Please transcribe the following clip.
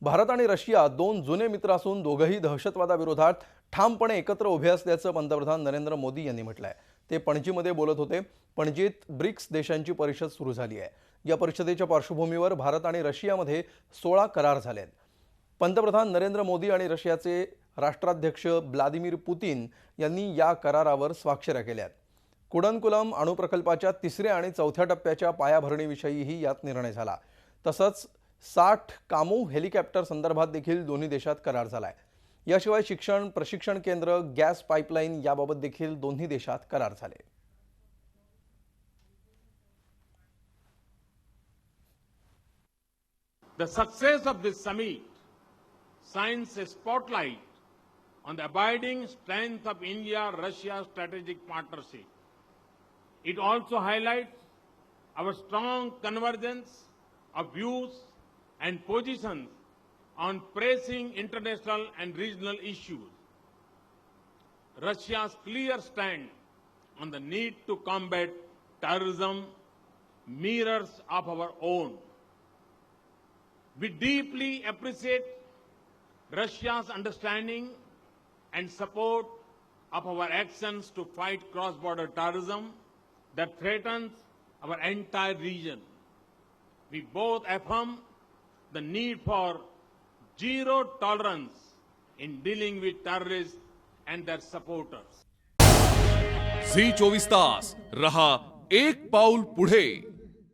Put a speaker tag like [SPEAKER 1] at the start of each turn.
[SPEAKER 1] भारत आणि रशिया दोन जुने मित्र असून दोघंही दहशतवादाविरोधात ठामपणे एकत्र उभे असल्याचं पंतप्रधान नरेंद्र मोदी यांनी म्हटलंय। ते पणजीमध्ये बोलत होते। पणजीत ब्रिक्स देशांची परिषद सुरू झाली आहे। या परिषदेच्या पार्श्वभूमीवर भारत आणि रशियामध्ये 16 करार झाले आहेत। पंतप्रधान नरेंद्र मोदी आणि रशियाचे राष्ट्राध्यक्ष व्लादिमीर पुतिन यांनी या करारावर स्वाक्षऱ्या केल्या आहेत। कुडनकुलम अणुप्रकल्पाच्या तिसऱ्या आणि चौथ्या टप्प्याच्या पायाभरणीविषयीही यात निर्णय झाला। तसंच 60 कामू हेलिकॉप्टर संदर्भात देखील दोन्ही देशात करार झालाय। याशिवाय शिक्षण, प्रशिक्षण केंद्र, गॅस पाईपलाईन याबाबत देखील दोन्ही देशात करार झाले।
[SPEAKER 2] The success of this summit shines a spotlight on the abiding strength of India-Russia strategic partnership. It also highlights our strong convergence of views and positions on pressing international and regional issues. Russia's clear stand on the need to combat terrorism mirrors of our own. We deeply appreciate Russia's understanding and support of our actions to fight cross-border terrorism that threatens our entire region. We both affirm the need for zero tolerance in dealing with terrorists and their supporters.
[SPEAKER 3] झी 24 तास रहा एक पाऊल पुढे।